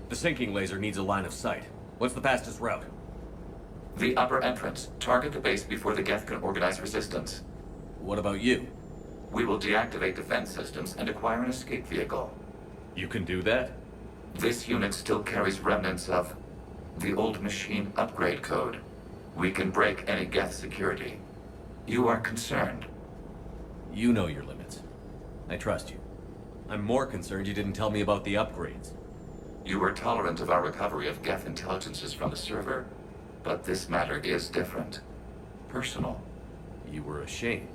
The sinking laser needs a line of sight. What's the fastest route? The upper entrance. Target the base before the Geth can organize resistance. What about you? We will deactivate defense systems and acquire an escape vehicle. You can do that? This unit still carries remnants of the old machine upgrade code. We can break any Geth security. You are concerned. You know your limits. I trust you. I'm more concerned you didn't tell me about the upgrades. You were tolerant of our recovery of Geth intelligences from the server, but this matter is different. Personal. You were ashamed.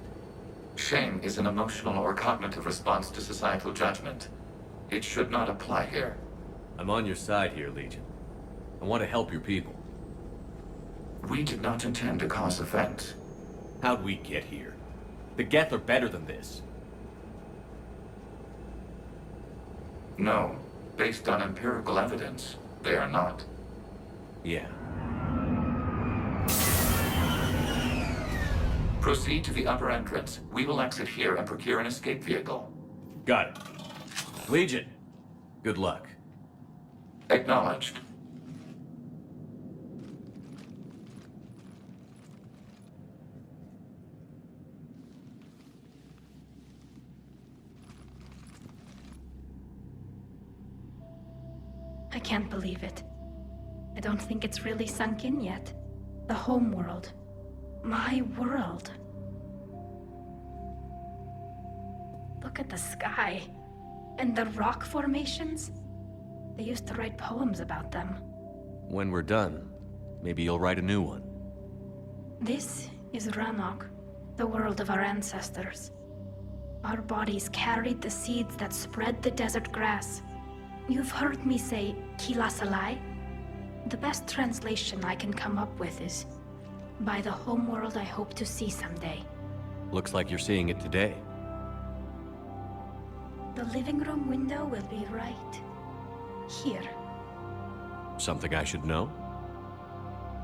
Shame is an emotional or cognitive response to societal judgment. It should not apply here. I'm on your side here, Legion. I want to help your people. We did not intend to cause offense. How'd we get here? The Geth are better than this. No. Based on empirical evidence, they are not. Yeah. Proceed to the upper entrance. We will exit here and procure an escape vehicle. Got it. Legion, good luck. Acknowledged. I can't believe it. I don't think it's really sunk in yet. The home world. My world. Look at the sky. And the rock formations. They used to write poems about them. When we're done, maybe you'll write a new one. This is Ranok, the world of our ancestors. Our bodies carried the seeds that spread the desert grass. You've heard me say Kilasalai? The best translation I can come up with is, by the homeworld I hope to see someday. Looks like you're seeing it today. The living room window will be right here. Something I should know?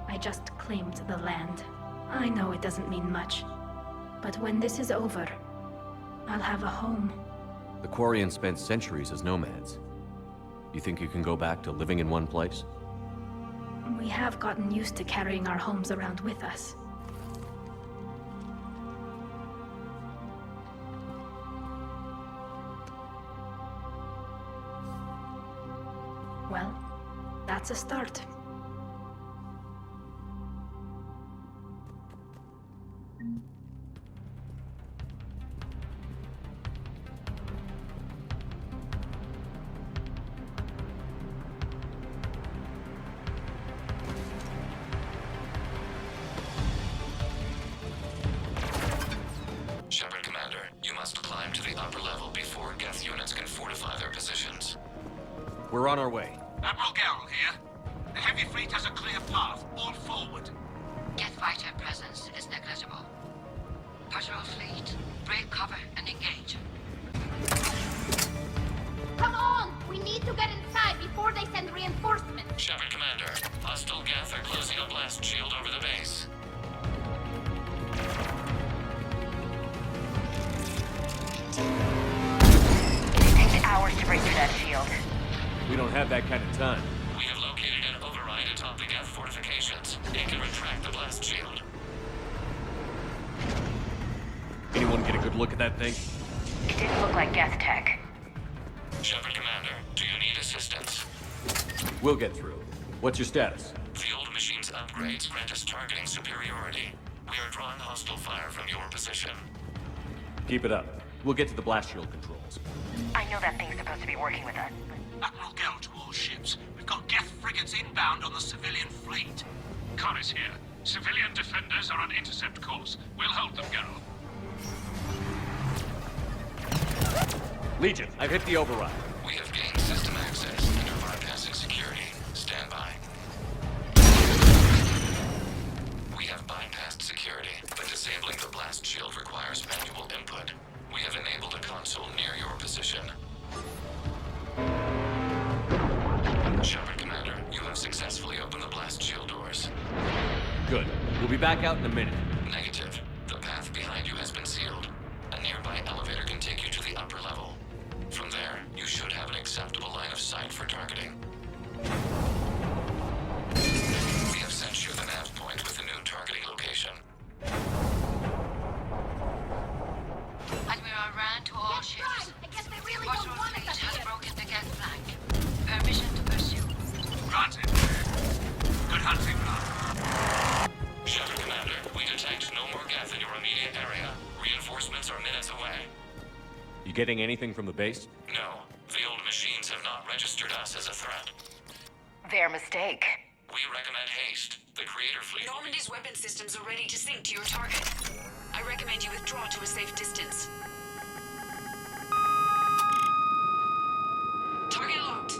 I just claimed the land. I know it doesn't mean much. But when this is over, I'll have a home. The Quarians spent centuries as nomads. You think you can go back to living in one place? We have gotten used to carrying our homes around with us. Well, that's a start. Shepard Commander, you must climb to the upper level before Geth units can fortify their positions. We're on our way. Admiral Garrel here. The heavy fleet has a clear path. All forward. Geth fighter presence is negligible. Patrol fleet, break cover and engage. Come on! We need to get inside before they send reinforcements. Shepard Commander, hostile Geth are closing a blast shield over the base. It takes hours to break through that shield. We don't have that kind of time. We have located an override atop the Geth fortifications. It can retract the blast shield. Anyone get a good look at that thing? It didn't look like Geth tech. Shepard Commander, do you need assistance? We'll get through. What's your status? The old machine's upgrades grant us targeting superiority. We are drawing hostile fire from your position. Keep it up. We'll get to the blast shield controls. I know that thing's supposed to be working with us. Admiral Garrel to all ships. We've got Geth frigates inbound on the civilian fleet. Connor's here. Civilian defenders are on intercept course. We'll hold them, Garrel. Legion, I've hit the override. We have gained system access and are bypassing security. Stand by. We have bypassed security, but disabling the blast shield requires manual input. We have enabled a console near your position. Shepard Commander, you have successfully opened the blast shield doors. Good. We'll be back out in a minute. Negative. The path behind you has been sealed. A nearby elevator can take you to the upper level. From there, you should have an acceptable line of sight for targeting. getting anything from the base? No, the old machines have not registered us as a threat. Their mistake. We recommend haste. The creator fleet. Normandy's weapon systems are ready to sync to your target. I recommend you withdraw to a safe distance. Target locked.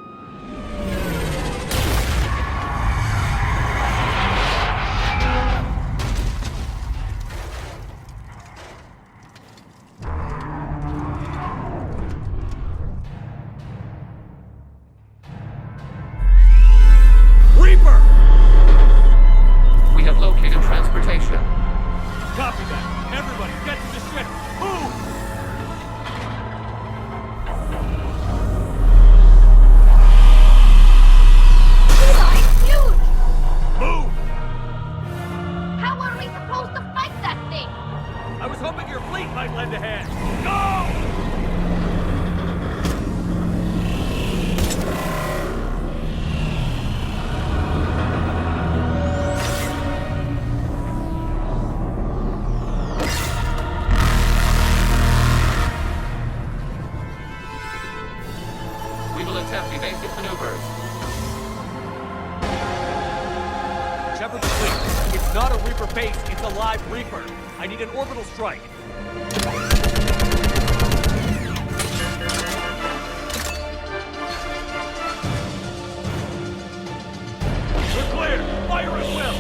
Reaper! We have located transportation. Copy that. Everybody, get to the ship. Move! Eli, it's huge! Move! How are we supposed to fight that thing? I was hoping your fleet might lend a hand. Go! We will attempt evasive maneuvers. Shepard the fleet. It's not a Reaper base, it's a live Reaper. I need an orbital strike. We're clear! Fire at will!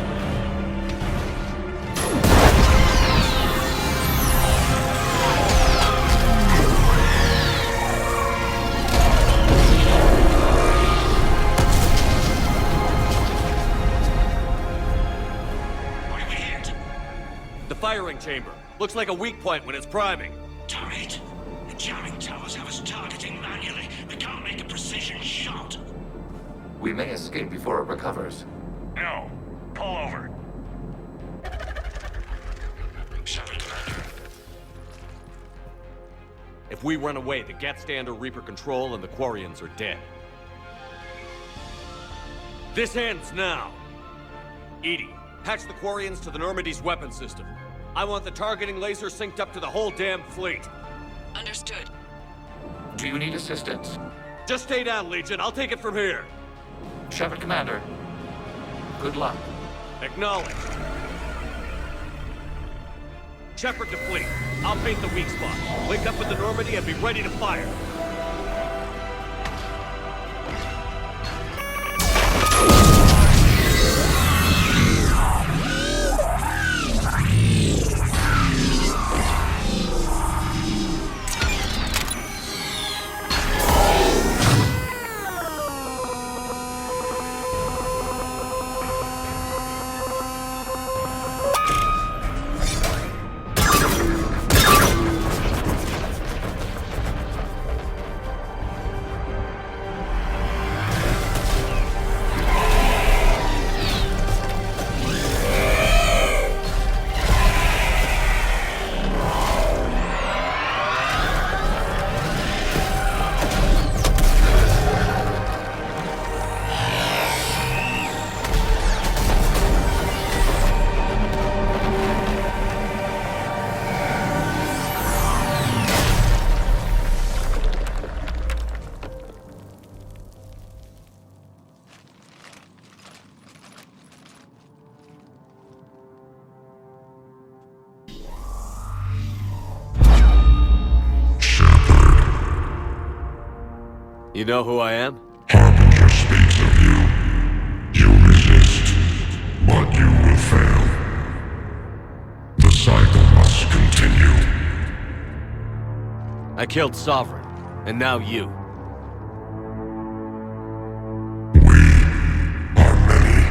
What do we hit? The firing chamber. Looks like a weak point when it's priming. Damn it! The jamming towers have us targeting manually. We can't make a precision shot. We may escape before it recovers. No. Pull over. Shepard, Commander. If we run away, the Geth stand under Reaper control and the Quarians are dead. This ends now! Edie, patch the Quarians to the Normandy's weapon system. I want the targeting laser synced up to the whole damn fleet. Understood. Do you need assistance? Just stay down, Legion. I'll take it from here. Shepard, Commander. Good luck. Acknowledged. Shepard to fleet. I'll paint the weak spot. Link up with the Normandy and be ready to fire. You know who I am? Harbinger speaks of you. You resist, but you will fail. The cycle must continue. I killed Sovereign, and now you. We are many.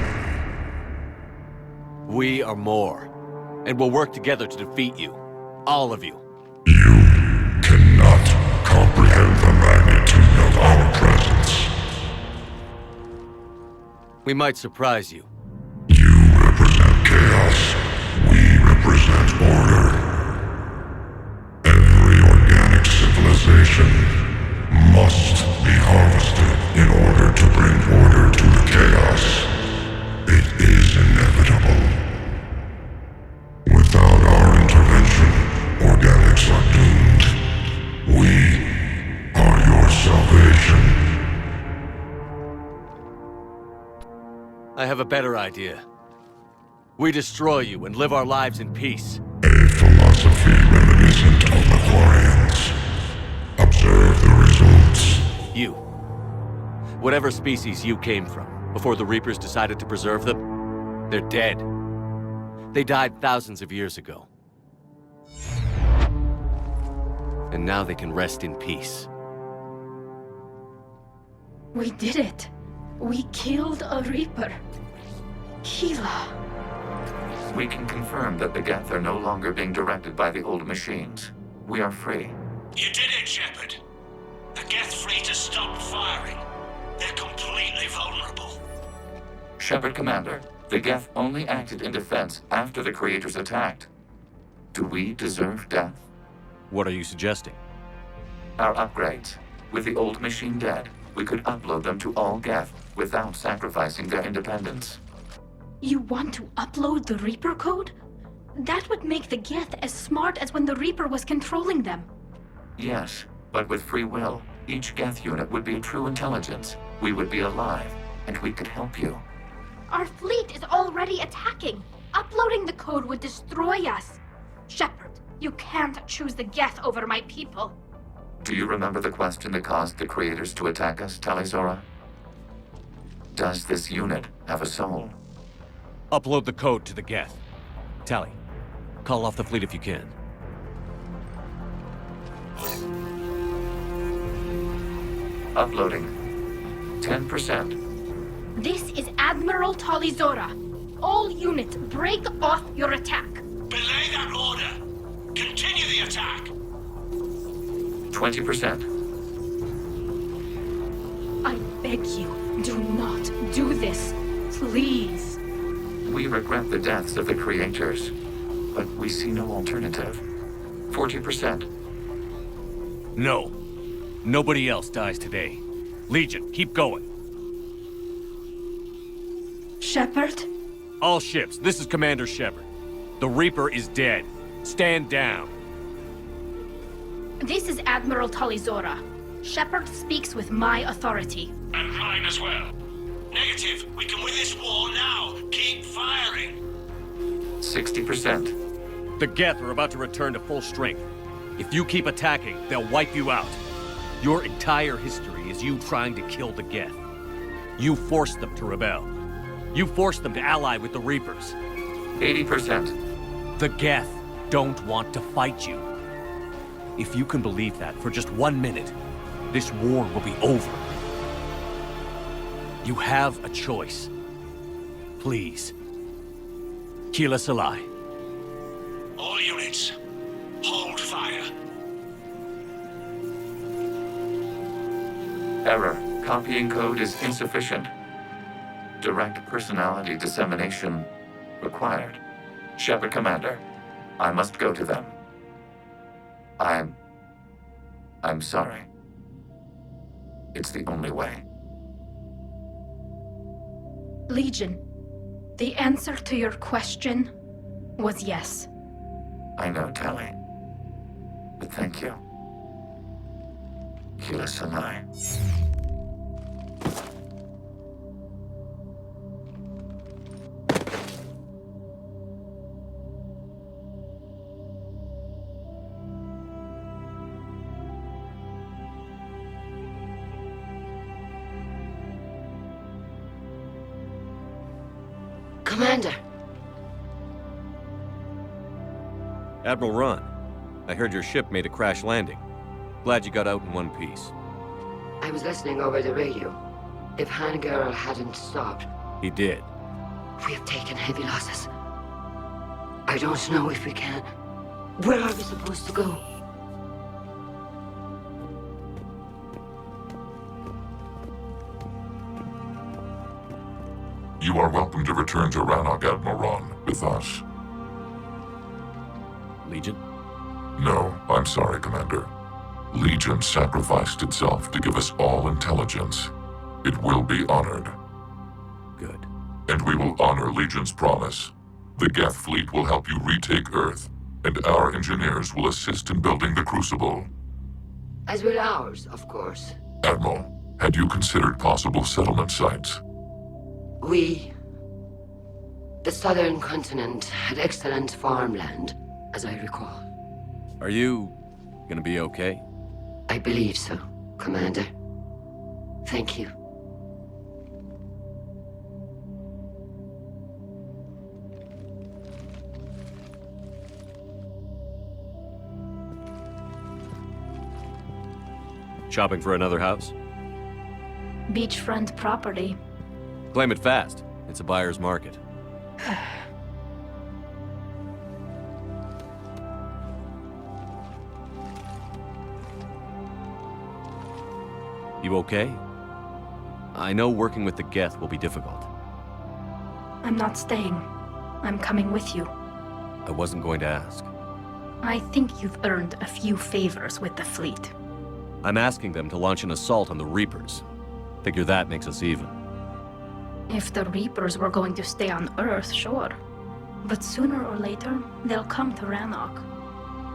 We are more. And we'll work together to defeat you. All of you. You cannot comprehend the magnitude of our presence. We might surprise you. You represent chaos. We represent order. Every organic civilization must be harvested in order to bring order to the chaos. It is inevitable. Without our intervention, organics are doomed. We I have a better idea. We destroy you and live our lives in peace. A philosophy reminiscent of the Quarians. Observe the results. You. Whatever species you came from, before the Reapers decided to preserve them, they're dead. They died thousands of years ago. And now they can rest in peace. We did it. We killed a Reaper. Keela. We can confirm that the Geth are no longer being directed by the old machines. We are free. You did it, Shepard. The Geth fleet has stopped firing. They're completely vulnerable. Shepard Commander, the Geth only acted in defense after the Creators attacked. Do we deserve death? What are you suggesting? Our upgrades. With the old machine dead, we could upload them to all Geth without sacrificing their independence. You want to upload the Reaper code? That would make the Geth as smart as when the Reaper was controlling them. Yes, but with free will, each Geth unit would be a true intelligence. We would be alive, and we could help you. Our fleet is already attacking. Uploading the code would destroy us. Shepard, you can't choose the Geth over my people. Do you remember the question that caused the Creators to attack us, Talizora? Does this unit have a soul? Upload the code to the Geth. Tally, call off the fleet if you can. Uploading. 10%. This is Admiral Talizora. All units, break off your attack. Belay that order. Continue the attack. 20%. I beg you, do not do this. Please. We regret the deaths of the Creators, but we see no alternative. 40%. No. Nobody else dies today. Legion, keep going. Shepard? All ships, this is Commander Shepard. The Reaper is dead. Stand down. This is Admiral Talizora. Shepard speaks with my authority. And mine as well. Negative. We can win this war now. Keep firing. 60%. The Geth are about to return to full strength. If you keep attacking, they'll wipe you out. Your entire history is you trying to kill the Geth. You forced them to rebel. You forced them to ally with the Reapers. 80%. The Geth don't want to fight you. If you can believe that for just 1 minute, this war will be over. You have a choice. Please. Kill us alive. All units, hold fire. Error. Copying code is insufficient. Direct personality dissemination required. Shepard Commander, I must go to them. I'm sorry. It's the only way. Legion, the answer to your question was yes. I know, Tally. But thank you. Keep us alive. Commander. Admiral Ron, I heard your ship made a crash landing. Glad you got out in one piece. I was listening over the radio. If Hangirl hadn't stopped, He did. we have taken heavy losses. I don't know if we can. Where are we supposed to go? You are welcome to return to Rannoch, Admiral Ron, with us. Legion? No, I'm sorry, Commander. Legion sacrificed itself to give us all intelligence. It will be honored. Good. And we will honor Legion's promise. The Geth fleet will help you retake Earth, and our engineers will assist in building the Crucible. As will ours, of course. Admiral, had you considered possible settlement sites? We The southern continent had excellent farmland, as I recall. Are you gonna be okay? I believe so, Commander. Thank you. Shopping for another house? Beachfront property. Claim it fast. It's a buyer's market. You okay? I know working with the Geth will be difficult. I'm not staying. I'm coming with you. I wasn't going to ask. I think you've earned a few favors with the fleet. I'm asking them to launch an assault on the Reapers. Figure that makes us even. If the Reapers were going to stay on Earth, sure. But sooner or later, they'll come to Rannoch.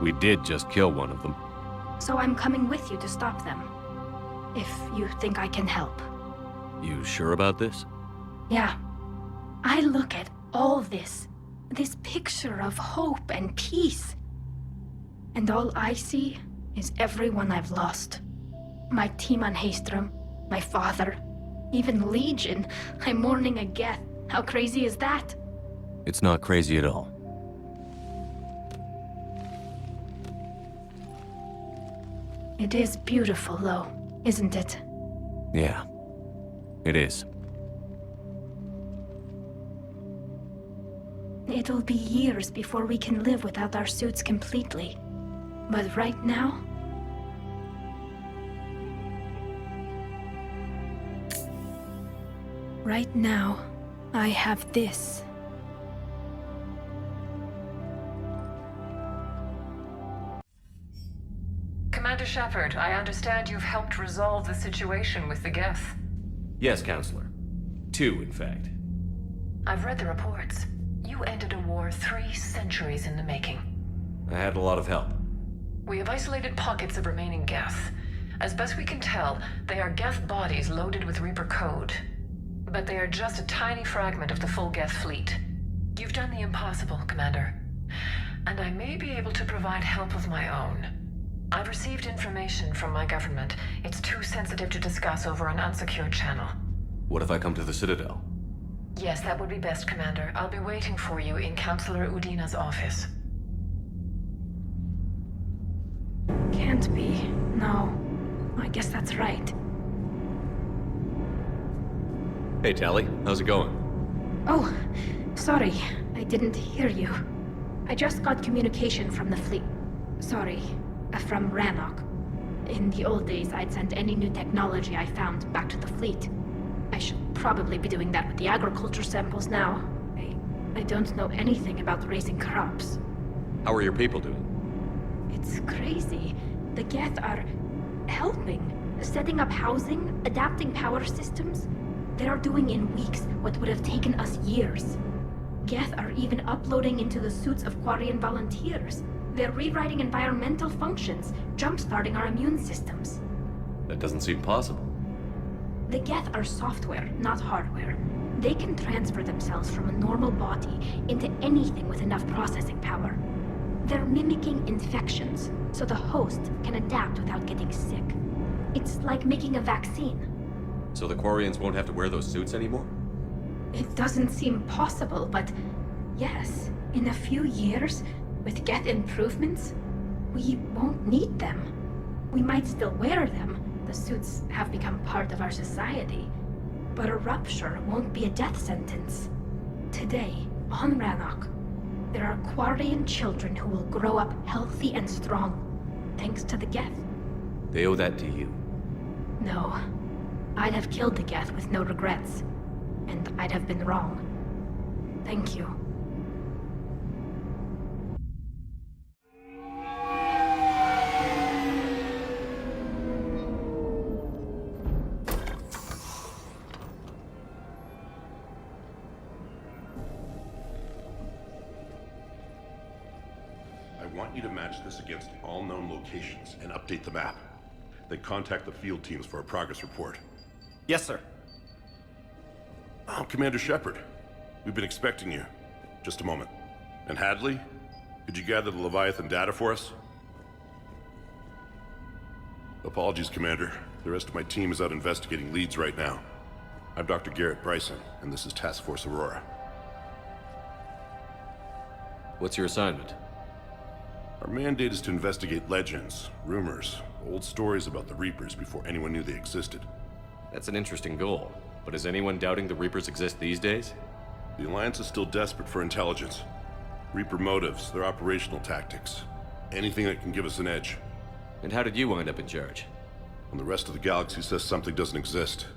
We did just kill one of them. So I'm coming with you to stop them. If you think I can help. You sure about this? Yeah. I look at all this picture of hope and peace. And all I see is everyone I've lost. My team on Haestrom, my father, even Legion. I'm mourning a Geth. How crazy is that? It's not crazy at all. It is beautiful, though, isn't it? Yeah, it is. It'll be years before we can live without our suits completely. But right now... Right now, I have this. Commander Shepard, I understand you've helped resolve the situation with the Geth. Yes, Counselor. 2, in fact. I've read the reports. You ended a war 3 centuries in the making. I had a lot of help. We have isolated pockets of remaining Geth. As best we can tell, they are Geth bodies loaded with Reaper code. But they are just a tiny fragment of the full Geth fleet. You've done the impossible, Commander. And I may be able to provide help of my own. I've received information from my government. It's too sensitive to discuss over an unsecured channel. What if I come to the Citadel? Yes, that would be best, Commander. I'll be waiting for you in Counselor Udina's office. Can't be. No. I guess that's right. Hey, Tally. How's it going? Oh, sorry. I didn't hear you. I just got communication from the fleet. Sorry. From Rannoch. In the old days, I'd send any new technology I found back to the fleet. I should probably be doing that with the agriculture samples now. I don't know anything about raising crops. How are your people doing? It's crazy. The Geth are helping. Setting up housing, adapting power systems. They are doing in weeks what would have taken us years. Geth are even uploading into the suits of Quarian volunteers. They're rewriting environmental functions, jump-starting our immune systems. That doesn't seem possible. The Geth are software, not hardware. They can transfer themselves from a normal body into anything with enough processing power. They're mimicking infections, so the host can adapt without getting sick. It's like making a vaccine. So the Quarians won't have to wear those suits anymore? It doesn't seem possible, but yes, in a few years, with Geth improvements, we won't need them. We might still wear them. The suits have become part of our society. But a rupture won't be a death sentence. Today, on Rannoch, there are Quarian children who will grow up healthy and strong, thanks to the Geth. They owe that to you. No. I'd have killed the Geth with no regrets. And I'd have been wrong. Thank you. I want you to match this against all known locations and update the map. Then contact the field teams for a progress report. Yes, sir. Oh, Commander Shepard. We've been expecting you. Just a moment. And Hadley? Could you gather the Leviathan data for us? Apologies, Commander. The rest of my team is out investigating leads right now. I'm Dr. Garrett Bryson, and this is Task Force Aurora. What's your assignment? Our mandate is to investigate legends, rumors, old stories about the Reapers before anyone knew they existed. That's an interesting goal, but is anyone doubting the Reapers exist these days? The Alliance is still desperate for intelligence. Reaper motives, their operational tactics. Anything that can give us an edge. And how did you wind up in charge? When the rest of the galaxy says something doesn't exist,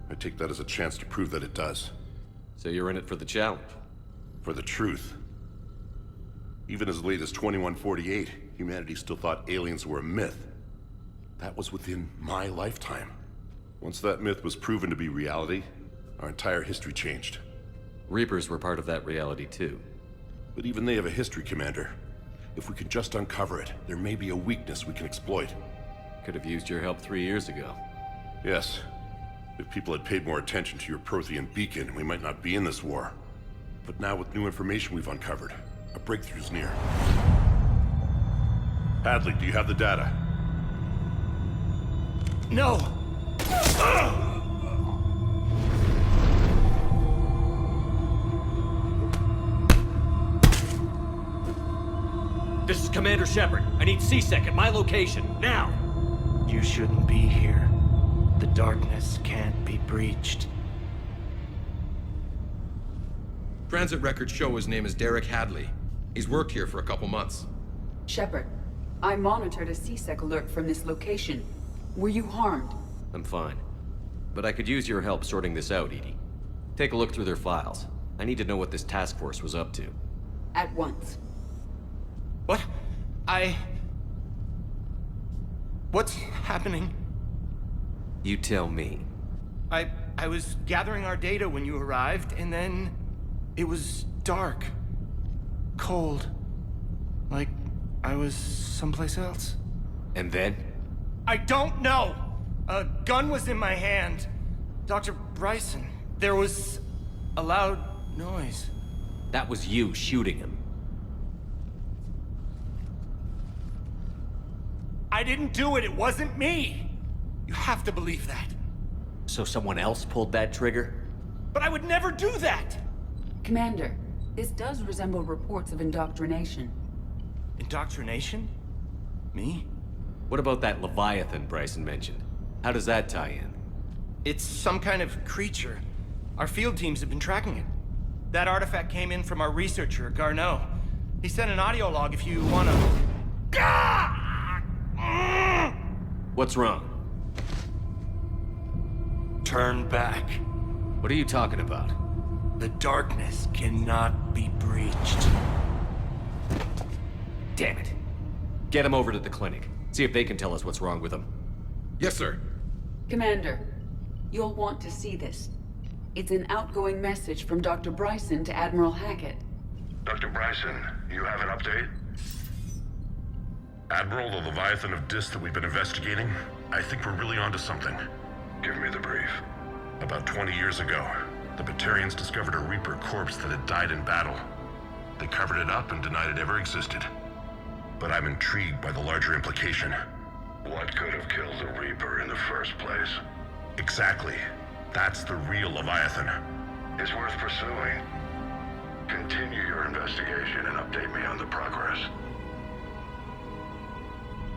I take that as a chance to prove that it does. So you're in it for the challenge? For the truth. Even as late as 2148, humanity still thought aliens were a myth. That was within my lifetime. Once that myth was proven to be reality, our entire history changed. Reapers were part of that reality too. But even they have a history, Commander. If we can just uncover it, there may be a weakness we can exploit. Could have used your help 3 years ago. Yes. If people had paid more attention to your Prothean beacon, we might not be in this war. But now with new information we've uncovered, a breakthrough's near. Hadley, do you have the data? No! This is Commander Shepard. I need C-Sec at my location, now! You shouldn't be here. The darkness can't be breached. Transit records show his name is Derek Hadley. He's worked here for a couple months. Shepard, I monitored a C-Sec alert from this location. Were you harmed? I'm fine. But I could use your help sorting this out, Edie. Take a look through their files. I need to know what this task force was up to. At once. What? What's happening? You tell me. I was gathering our data when you arrived, and then it was dark. Cold. Like I was someplace else. And then? I don't know! A gun was in my hand. Dr. Bryson, there was a loud noise. That was you shooting him. I didn't do it, it wasn't me! You have to believe that. So someone else pulled that trigger? But I would never do that! Commander, this does resemble reports of indoctrination. Indoctrination? Me? What about that Leviathan Bryson mentioned? How does that tie in? It's some kind of creature. Our field teams have been tracking it. That artifact came in from our researcher, Garneau. He sent an audio log if you wanna... What's wrong? Turn back. What are you talking about? The darkness cannot be breached. Damn it. Get him over to the clinic. See if they can tell us what's wrong with him. Yes, sir. Commander, you'll want to see this. It's an outgoing message from Dr. Bryson to Admiral Hackett. Dr. Bryson, you have an update? Admiral, the Leviathan of Dis that we've been investigating, I think we're really onto something. Give me the brief. About 20 years ago, the Batarians discovered a Reaper corpse that had died in battle. They covered it up and denied it ever existed. But I'm intrigued by the larger implication. What could have killed the Reaper in the first place? Exactly. That's the real Leviathan. It's worth pursuing. Continue your investigation and update me on the progress.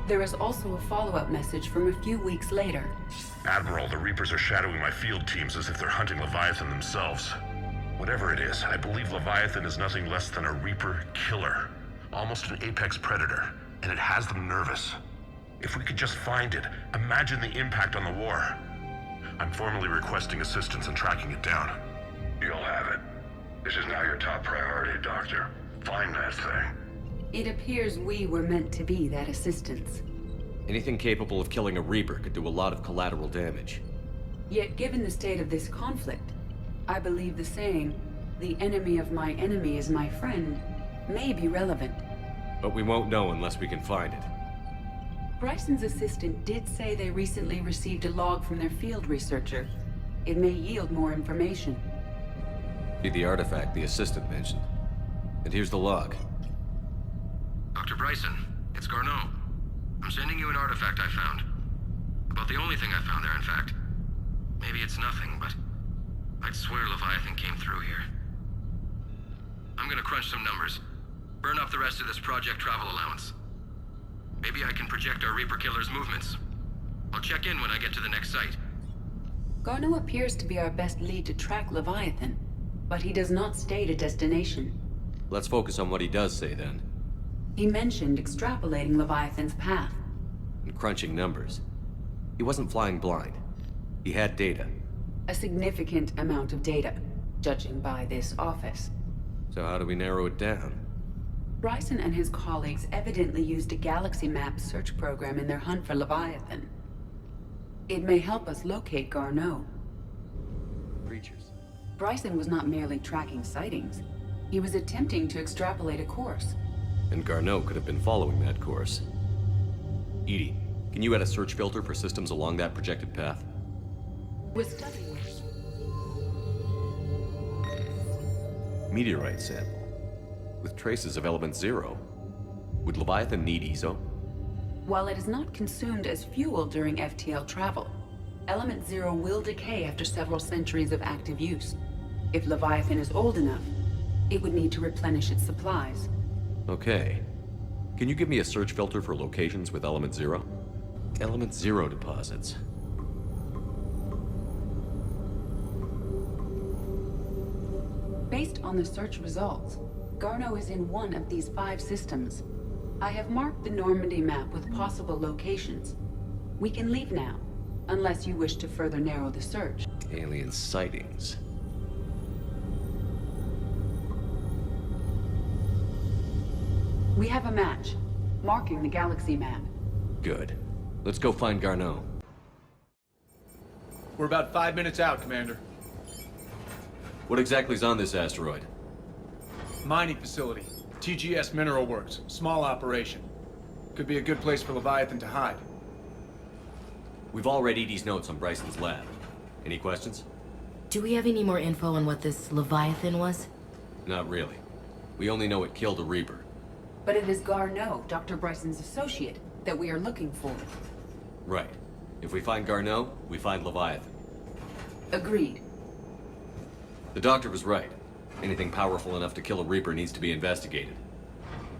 There is also a follow-up message from a few weeks later. Admiral, the Reapers are shadowing my field teams as if they're hunting Leviathan themselves. Whatever it is, I believe Leviathan is nothing less than a Reaper killer. Almost an apex predator, and it has them nervous. If we could just find it, imagine the impact on the war. I'm formally requesting assistance in tracking it down. You'll have it. This is now your top priority, Doctor. Find that thing. It appears we were meant to be that assistance. Anything capable of killing a Reaper could do a lot of collateral damage. Yet given the state of this conflict, I believe the saying, "The enemy of my enemy is my friend," may be relevant. But we won't know unless we can find it. Bryson's assistant did say they recently received a log from their field researcher. It may yield more information. Be the artifact the assistant mentioned. And here's the log. Dr. Bryson, it's Garneau. I'm sending you an artifact I found. About the only thing I found there, in fact. Maybe it's nothing, but I'd swear Leviathan came through here. I'm gonna crunch some numbers. Burn up the rest of this project travel allowance. Maybe I can project our Reaper Killer's movements. I'll check in when I get to the next site. Garneau appears to be our best lead to track Leviathan, but he does not state a destination. Let's focus on what he does say, then. He mentioned extrapolating Leviathan's path. And crunching numbers. He wasn't flying blind. He had data. A significant amount of data, judging by this office. So how do we narrow it down? Bryson and his colleagues evidently used a galaxy map search program in their hunt for Leviathan. It may help us locate Garneau. Creatures. Bryson was not merely tracking sightings. He was attempting to extrapolate a course. And Garneau could have been following that course. EDI, can you add a search filter for systems along that projected path? With studying. Meteorite sample. With traces of element 0. Would Leviathan need ESO? While it is not consumed as fuel during FTL travel, element 0 will decay after several centuries of active use. If Leviathan is old enough, it would need to replenish its supplies. Okay. Can you give me a search filter for locations with element 0? Element 0 deposits. Based on the search results, Garneau is in one of these 5 systems. I have marked the Normandy map with possible locations. We can leave now, unless you wish to further narrow the search. Alien sightings. We have a match, marking the galaxy map. Good. Let's go find Garneau. We're about 5 minutes out, Commander. What exactly is on this asteroid? Mining facility. TGS Mineral Works. Small operation. Could be a good place for Leviathan to hide. We've all read Edie's notes on Bryson's lab. Any questions? Do we have any more info on what this Leviathan was? Not really. We only know it killed a Reaper. But it is Garneau, Dr. Bryson's associate, that we are looking for. Right. If we find Garneau, we find Leviathan. Agreed. The doctor was right. Anything powerful enough to kill a Reaper needs to be investigated.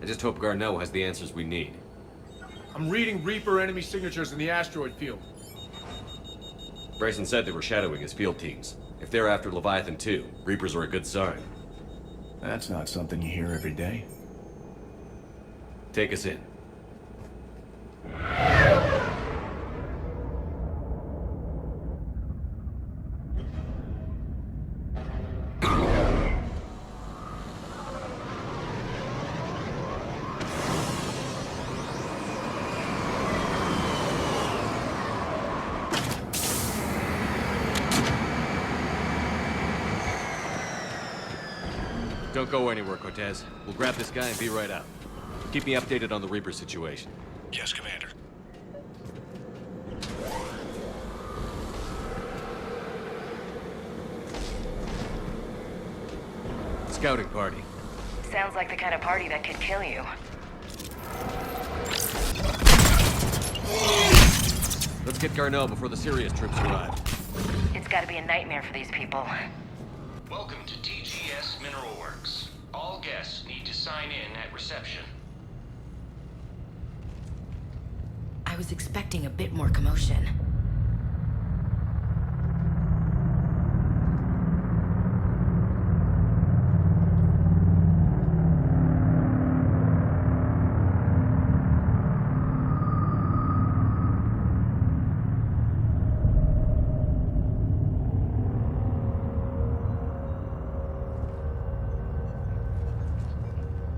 I just hope Garneau has the answers we need. I'm reading Reaper enemy signatures in the asteroid field. Bryson said they were shadowing his field teams. If they're after Leviathan too, Reapers are a good sign. That's not something you hear every day. Take us in. Don't go anywhere, Cortez. We'll grab this guy and be right out. Keep me updated on the Reaper situation. Yes, Commander. Scouting party. Sounds like the kind of party that could kill you. Let's get Garneau before the serious troops arrive. It's gotta be a nightmare for these people. Welcome to TGS Mineral Works. All guests need to sign in at reception. I was expecting a bit more commotion.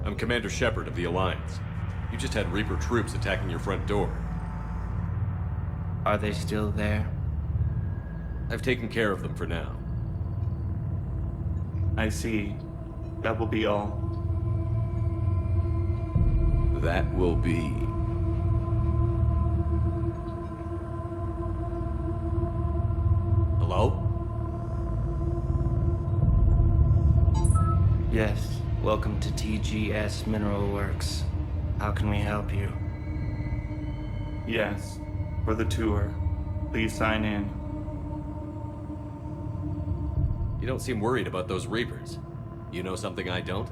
I'm Commander Shepard of the Alliance. You just had Reaper troops attacking your front door. Are they still there? I've taken care of them for now. I see. That will be all. That will be... Hello? Yes, Welcome to TGS Mineral Works. How can we help you? Yes, for the tour. Please sign in. You don't seem worried about those Reapers. You know something I don't?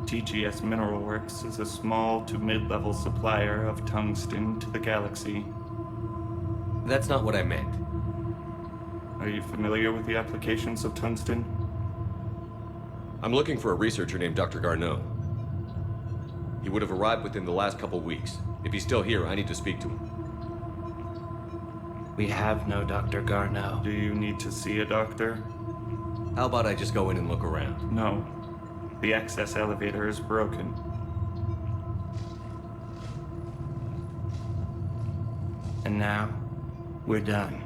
TGS Mineral Works is a small to mid-level supplier of tungsten to the galaxy. That's not what I meant. Are you familiar with the applications of tungsten? I'm looking for a researcher named Dr. Garneau. He would have arrived within the last couple weeks. If he's still here, I need to speak to him. We have no Dr. Garneau. Do you need to see a doctor? How about I just go in and look around? No. The access elevator is broken. And now, we're done.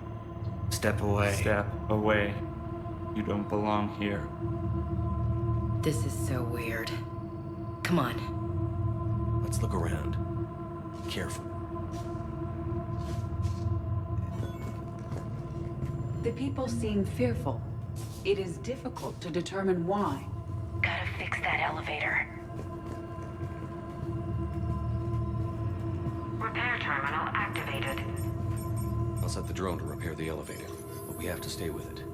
Step away. Step away. You don't belong here. This is so weird. Come on. Let's look around. Careful. The people seem fearful. It is difficult to determine why. Gotta fix that elevator. Repair terminal activated. I'll set the drone to repair the elevator, but we have to stay with it.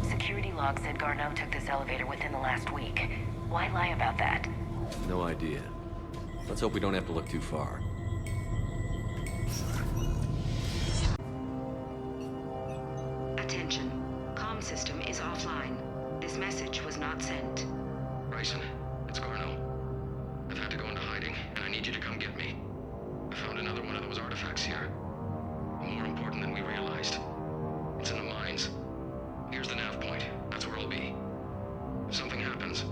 Security log said Garneau took this elevator within the last week. Why lie about that? No idea. Let's hope we don't have to look too far. Attention. Comm system is offline. This message was not sent. Bryson, it's Garneau. I've had to go into hiding, and I need you to come get me. I found another one of those artifacts here. More important than we realized. It's in the mines. Here's the nav point. That's where I'll be. If something happens,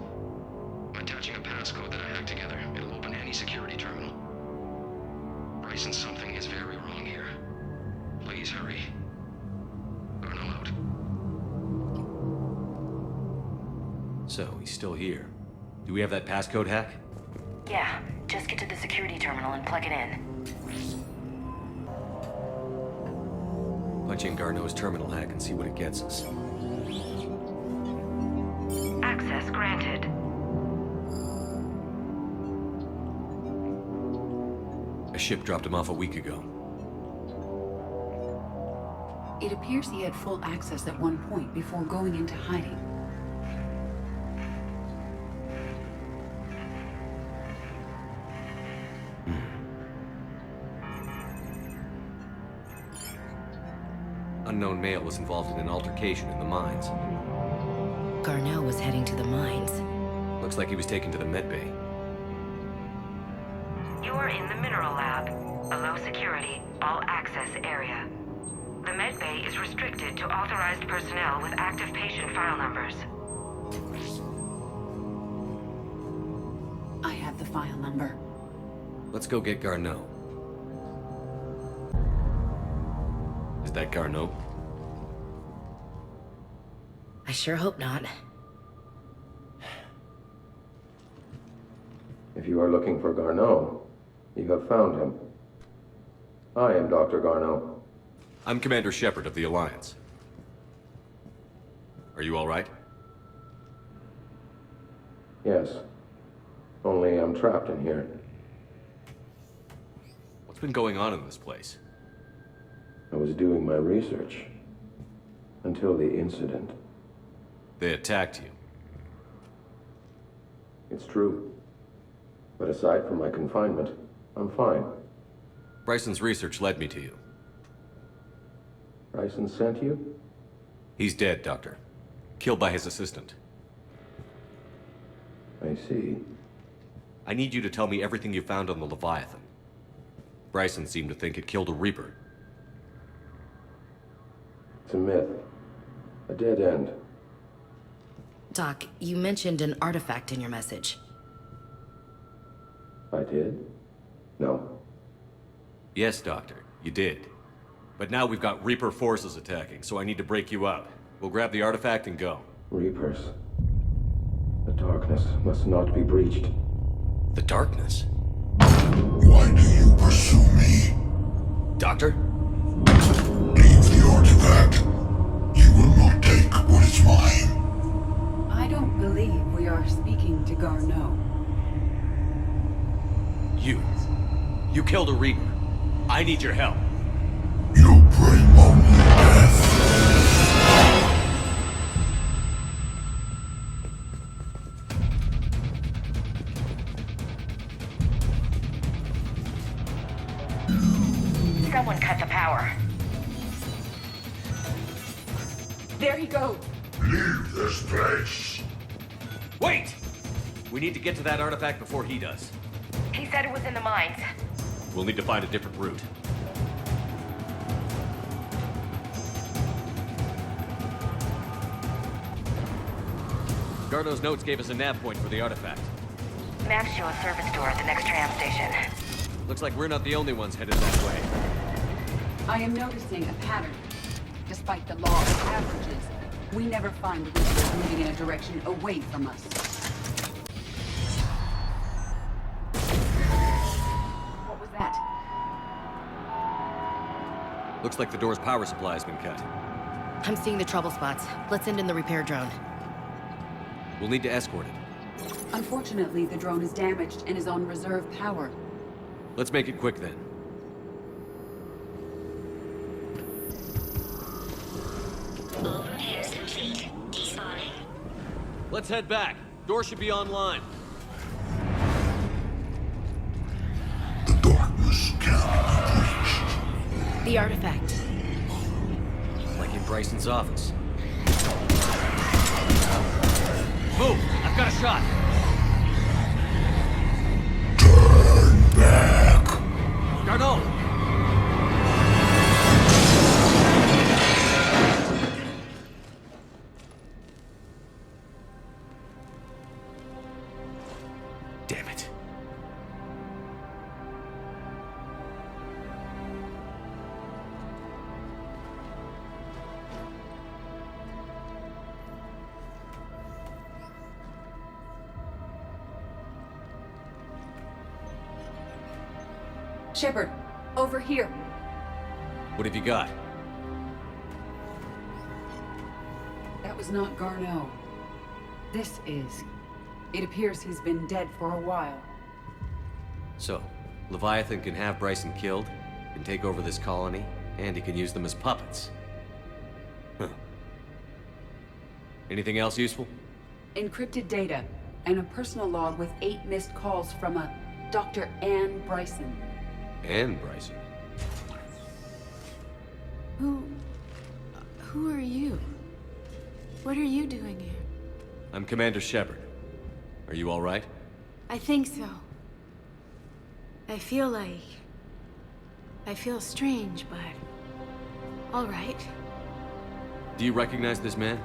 I'm attaching a passcode that I hacked together. It'll open any security terminal. Bryson, something is very wrong here. Please hurry. Garneau out. So, he's still here. Do we have that passcode hack? Yeah, just get to the security terminal and plug it in. Punch in Garneau's terminal hack and see what it gets us. Access granted. A ship dropped him off a week ago. It appears he had full access at one point before going into hiding. Unknown male was involved in an altercation in the mines. Garneau was heading to the mines. Looks like he was taken to the medbay. You are in the mineral lab, a low security, all access area. The medbay is restricted to authorized personnel with active patient file numbers. I have the file number. Let's go get Garneau. Is that Garneau? I sure hope not. If you are looking for Garneau, you have found him. I am Dr. Garneau. I'm Commander Shepard of the Alliance. Are you all right? Yes. Only I'm trapped in here. What's been going on in this place? I was doing my research. Until the incident. They attacked you. It's true. But aside from my confinement, I'm fine. Bryson's research led me to you. Bryson sent you? He's dead, Doctor. Killed by his assistant. I see. I need you to tell me everything you found on the Leviathan. Bryson seemed to think it killed a Reaper. It's a myth. A dead end. Doc, you mentioned an artifact in your message. I did? No. Yes, Doctor, you did. But now we've got Reaper forces attacking, so I need to break you up. We'll grab the artifact and go. Reapers. The darkness must not be breached. The darkness? Why do you pursue me? Doctor? Leave the artifact. You will not take what is mine. I don't believe we are speaking to Garneau. You killed a Reaper. I need your help. You bring only death. Someone cut the power. There he goes. Leave this place. Wait! We need to get to that artifact before he does. He said it was in the mines. We'll need to find a different route. Garneau's notes gave us a nav point for the artifact. Maps show a service door at the next tram station. Looks like we're not the only ones headed that way. I am noticing a pattern. Despite the law of averages, we never find Reapers moving in a direction away from us. What was that? Looks like the door's power supply has been cut. I'm seeing the trouble spots. Let's send in the repair drone. We'll need to escort it. Unfortunately, the drone is damaged and is on reserve power. Let's make it quick then. Repairs complete. Despawning. Let's head back. Door should be online. The darkness cannot be breached. The artifact. Like in Bryson's office. Move! I've got a shot! Turn back. Garneau! Damn it. Shepard, over here. What have you got? That was not Garneau. This is. It appears he's been dead for a while. So, Leviathan can have Bryson killed, can take over this colony, and he can use them as puppets. Huh. Anything else useful? Encrypted data, and a personal log with 8 missed calls from a Dr. Ann Bryson. Ann Bryson? Who are you? What are you doing here? I'm Commander Shepard. Are you all right? I think so. I feel strange, but... all right. Do you recognize this man?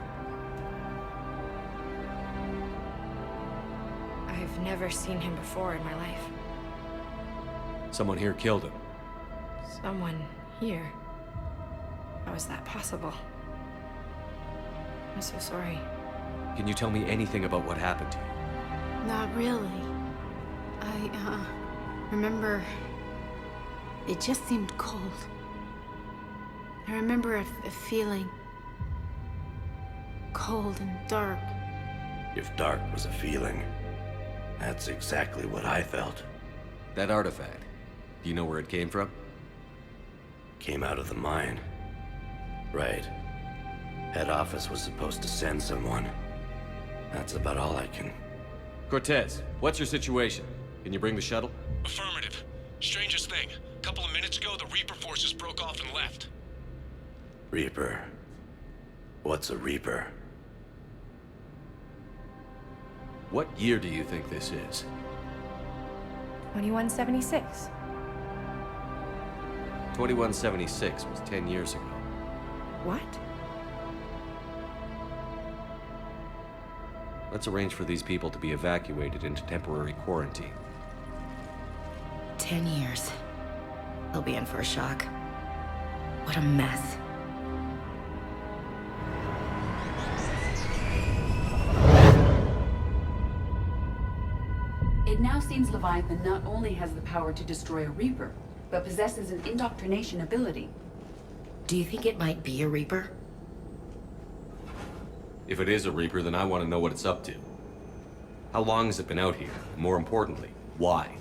I've never seen him before in my life. Someone here killed him. Someone here? How is that possible? I'm so sorry. Can you tell me anything about what happened to you? Not really. I, remember... it just seemed cold. I remember a feeling... cold and dark. If dark was a feeling, that's exactly what I felt. That artifact, do you know where it came from? Came out of the mine. Right. Head office was supposed to send someone. That's about all I can... Cortez, what's your situation? Can you bring the shuttle? Affirmative. Strangest thing. A couple of minutes ago, the Reaper forces broke off and left. Reaper. What's a Reaper? What year do you think this is? 2176. 2176 was 10 years ago. What? Let's arrange for these people to be evacuated into temporary quarantine. 10 years. They'll be in for a shock. What a mess. It now seems Leviathan not only has the power to destroy a Reaper, but possesses an indoctrination ability. Do you think it might be a Reaper? If it is a Reaper, then I want to know what it's up to. How long has it been out here? And more importantly, why?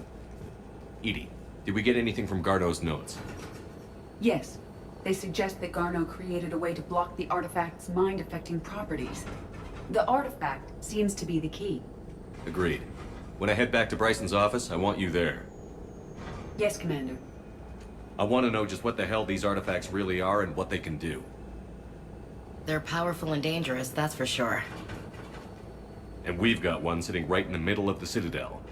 Edie, did we get anything from Garneau's notes? Yes. They suggest that Garneau created a way to block the artifact's mind-affecting properties. The artifact seems to be the key. Agreed. When I head back to Bryson's office, I want you there. Yes, Commander. I want to know just what the hell these artifacts really are and what they can do. They're powerful and dangerous, that's for sure. And we've got one sitting right in the middle of the Citadel.